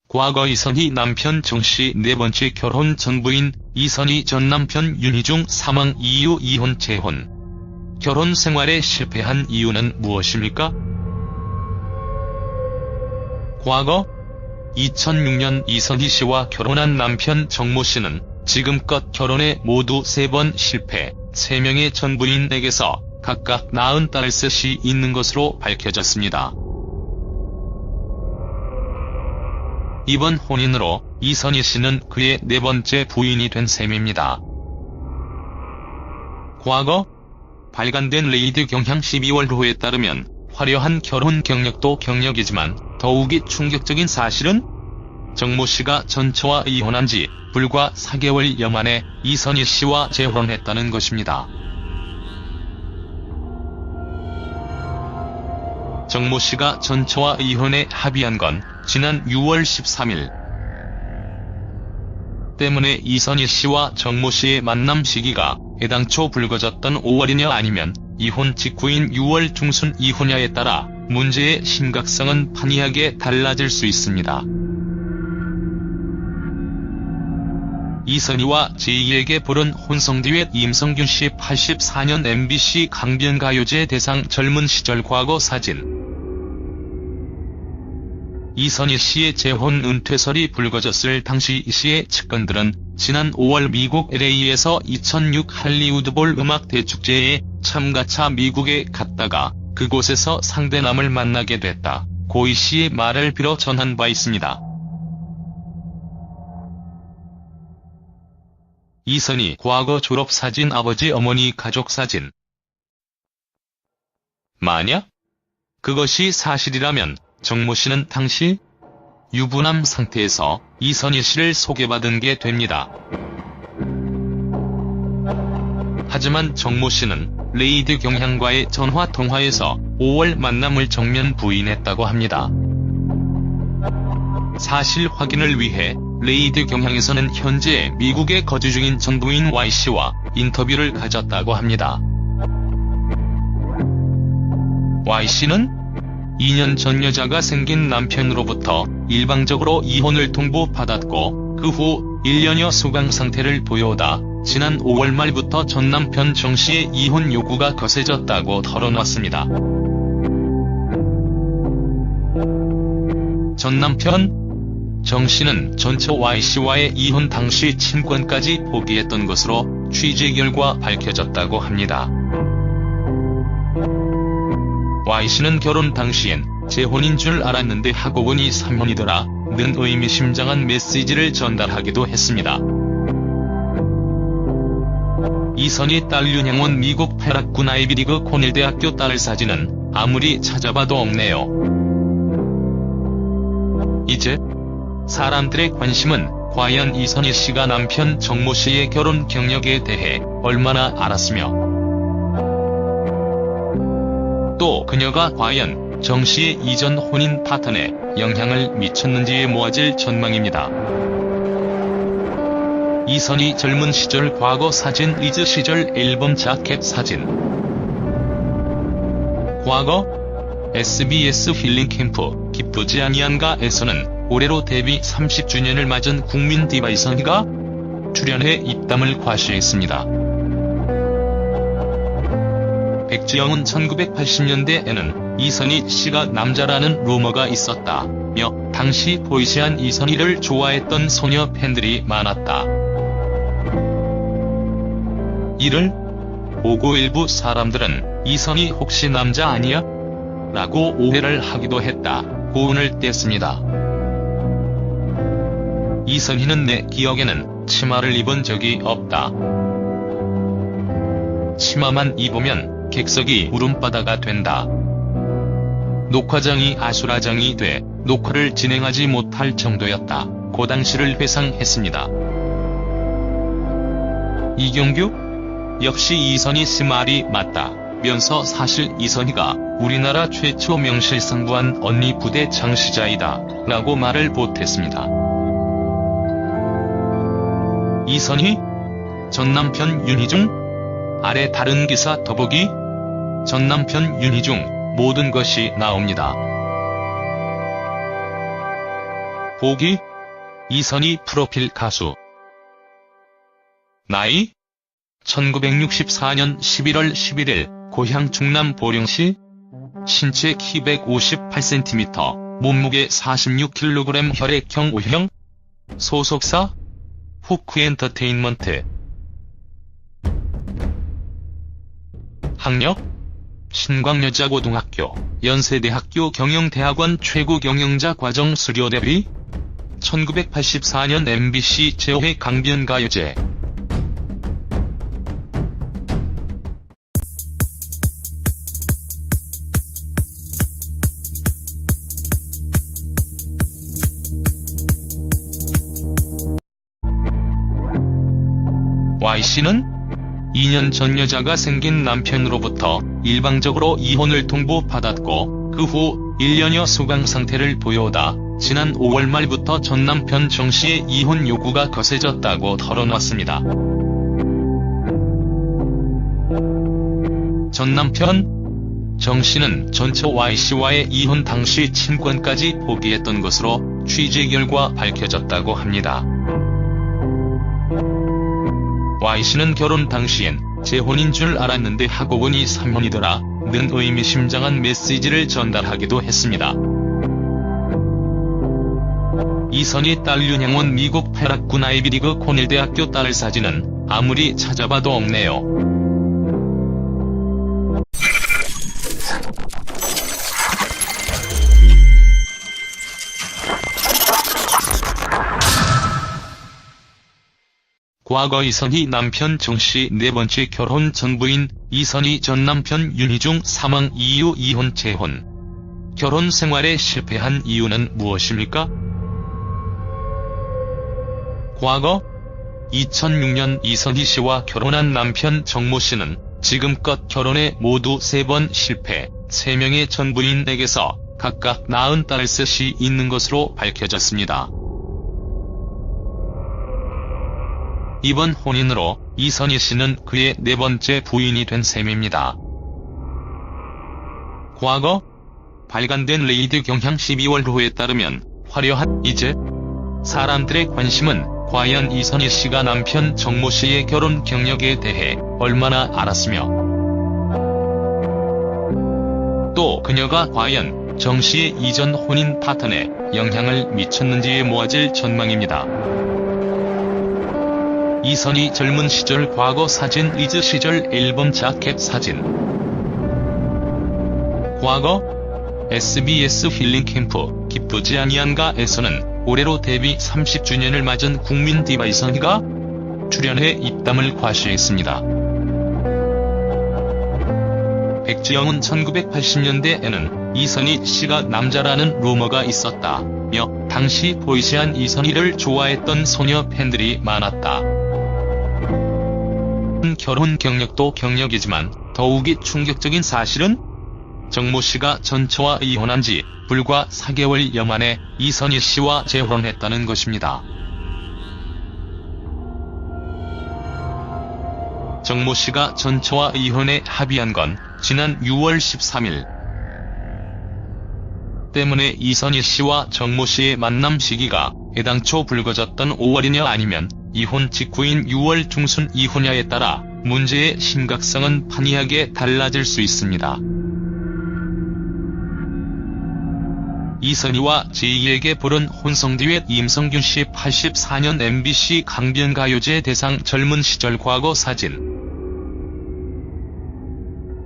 과거 이선희 남편 정씨 네 번째 결혼 전 부인 이선희 전 남편 윤희중 사망 이후 이혼 재혼. 결혼 생활에 실패한 이유는 무엇입니까? 과거 2006년 이선희 씨와 결혼한 남편 정모 씨는 지금껏 결혼에 모두 3번 실패, 3명의 전 부인에게서 각각 낳은 딸 셋이 있는 것으로 밝혀졌습니다. 이번 혼인으로 이선희 씨는 그의 4번째 부인이 된 셈입니다. 과거 발간된 레이드 경향 12월호에 따르면 화려한 결혼 경력도 경력이지만 더욱이 충격적인 사실은 정모 씨가 전처와 이혼한 지 불과 4개월여 만에 이선희 씨와 재혼했다는 것입니다. 정모 씨가 전처와 이혼에 합의한 건 지난 6월 13일. 때문에 이선희 씨와 정모 씨의 만남 시기가 애당초 불거졌던 5월이냐 아니면 이혼 직후인 6월 중순 이후냐에 따라 문제의 심각성은 판이하게 달라질 수 있습니다. 이선희와 제2에게 부른 혼성듀엣 임성균 씨 84년 MBC 강변가요제 대상 젊은 시절 과거 사진. 이선희 씨의 재혼 은퇴설이 불거졌을 당시 이 씨의 측근들은 지난 5월 미국 LA에서 2006 할리우드볼 음악 대축제에 참가차 미국에 갔다가 그곳에서 상대남을 만나게 됐다. 고 이 씨의 말을 빌어 전한 바 있습니다. 이선희 과거 졸업사진 아버지 어머니 가족사진. 만약 그것이 사실이라면 정모 씨는 당시 유부남 상태에서 이선희 씨를 소개받은 게 됩니다. 하지만 정모 씨는 레이드 경향과의 전화통화에서 5월 만남을 정면 부인했다고 합니다. 사실 확인을 위해 레이드 경향에서는 현재 미국에 거주 중인 전 부인 Y씨와 인터뷰를 가졌다고 합니다. Y씨는 2년 전 여자가 생긴 남편으로부터 일방적으로 이혼을 통보받았고 그 후 1년여 수강 상태를 보여오다 지난 5월 말부터 전 남편 정씨의 이혼 요구가 거세졌다고 털어놨습니다. 전 남편 정씨는 전처 Y씨와의 이혼 당시 친권까지 포기했던 것으로 취재 결과 밝혀졌다고 합니다. Y씨는 결혼 당시엔 재혼인 줄 알았는데 하고 보니 3년이더라 는 의미심장한 메시지를 전달하기도 했습니다. 이선희 딸 윤향원 미국 패락군 아이비리그 코넬대학교 딸 사진은 아무리 찾아봐도 없네요. 이제 사람들의 관심은 과연 이선희 씨가 남편 정모 씨의 결혼 경력에 대해 얼마나 알았으며 또 그녀가 과연 정 씨의 이전 혼인 파트너에 영향을 미쳤는지에 모아질 전망입니다. 이선희 젊은 시절 과거 사진 리즈 시절 앨범 자켓 사진. 과거 SBS 힐링 캠프 기쁘지 아니한가에서는 올해로 데뷔 30주년을 맞은 국민 디바 이선희가 출연해 입담을 과시했습니다. 백지영은 1980년대에는 이선희 씨가 남자라는 루머가 있었다며 당시 보이시한 이선희를 좋아했던 소녀 팬들이 많았다. 이를 보고 일부 사람들은 이선희 혹시 남자 아니야? 라고 오해를 하기도 했다. 고운을 뗐습니다. 이선희는 내 기억에는 치마를 입은 적이 없다. 치마만 입으면 객석이 울음바다가 된다. 녹화장이 아수라장이 돼 녹화를 진행하지 못할 정도였다. 고 당시를 회상했습니다. 이경규? 역시 이선희 씨 말이 맞다. 면서 사실 이선희가 우리나라 최초 명실상부한 언니 부대 창시자이다. 라고 말을 보탰습니다. 이선희? 전 남편 윤희중? 아래 다른 기사 더보기. 전 남편 윤희중, 모든 것이 나옵니다. 보기. 이선희 프로필 가수. 나이 1964년 11월 11일 고향 충남 보령시. 신체 키 158cm, 몸무게 46kg, 혈액형 O형. 소속사 후크엔터테인먼트. 학력 신광여자고등학교, 연세대학교 경영대학원 최고 경영자 과정 수료 대비. 1984년 MBC 제5회 강변가요제. Y씨는 2년 전 여자가 생긴 남편으로부터 일방적으로 이혼을 통보받았고 그 후 1년여 소강 상태를 보여오다 지난 5월 말부터 전 남편 정씨의 이혼 요구가 거세졌다고 털어놨습니다. 전 남편 정씨는 전처 Y씨와의 이혼 당시 친권까지 포기했던 것으로 취재 결과 밝혀졌다고 합니다. Y씨는 결혼 당시엔 재혼인 줄 알았는데 하고 보니 3혼이더라 는 의미심장한 메시지를 전달하기도 했습니다. 이선희 딸 윤양원 미국 패락군 아이비리그 코넬대학교 딸 사진은 아무리 찾아봐도 없네요. 과거 이선희 남편 정씨 네 번째 결혼 전 부인 이선희 전 남편 윤희중 사망 이후 이혼 재혼. 결혼 생활에 실패한 이유는 무엇입니까? 과거 2006년 이선희 씨와 결혼한 남편 정모 씨는 지금껏 결혼에 모두 3번 실패, 3명의 전 부인에게서 각각 낳은 딸 셋이 있는 것으로 밝혀졌습니다. 이번 혼인으로 이선희 씨는 그의 네 번째 부인이 된 셈입니다. 과거 발간된 레이드 경향 12월호에 따르면 화려한 이제 사람들의 관심은 과연 이선희 씨가 남편 정모 씨의 결혼 경력에 대해 얼마나 알았으며 또 그녀가 과연 정 씨의 이전 혼인 파탄에 영향을 미쳤는지에 모아질 전망입니다. 이선희 젊은 시절 과거 사진 리즈 시절 앨범 자켓 사진. 과거 SBS 힐링 캠프 기쁘지 아니한가에서는 올해로 데뷔 30주년을 맞은 국민 디바 이선희가 출연해 입담을 과시했습니다. 백지영은 1980년대에는 이선희 씨가 남자라는 루머가 있었다며 당시 보이시한 이선희를 좋아했던 소녀 팬들이 많았다. 결혼 경력도 경력이지만 더욱이 충격적인 사실은 정모 씨가 전처와 이혼한 지 불과 4개월여 만에 이선희 씨와 재혼했다는 것입니다. 정모 씨가 전처와 이혼에 합의한 건 지난 6월 13일. 때문에 이선희 씨와 정모 씨의 만남 시기가 애당초 불거졌던 5월이냐 아니면 이혼 직후인 6월 중순 이후냐에 따라 문제의 심각성은 판이하게 달라질 수 있습니다. 이선희와 제2에게 부른 혼성듀엣 임성균 씨 84년 MBC 강변가요제 대상 젊은 시절 과거 사진.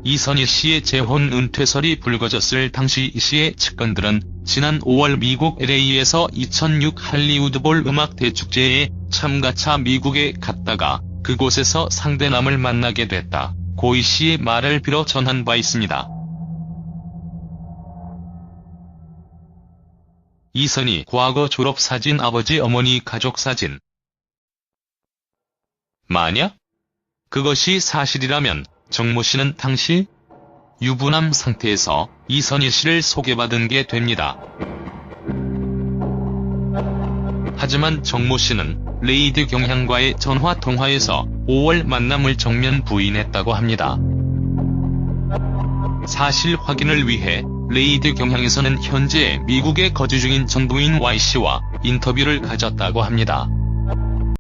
이선희 씨의 재혼 은퇴설이 불거졌을 당시 이 씨의 측근들은 지난 5월 미국 LA에서 2006 할리우드볼 음악 대축제에 참가차 미국에 갔다가 그곳에서 상대남을 만나게 됐다. 고 이 씨의 말을 빌어 전한 바 있습니다. 이선희 과거 졸업사진 아버지 어머니 가족사진. 만약 그것이 사실이라면 정모 씨는 당시 유부남 상태에서 이선희 씨를 소개받은 게 됩니다. 하지만 정모 씨는 레이드 경향과의 전화 통화에서 5월 만남을 정면 부인했다고 합니다. 사실 확인을 위해 레이드 경향에서는 현재 미국에 거주 중인 전 부인 Y씨와 인터뷰를 가졌다고 합니다.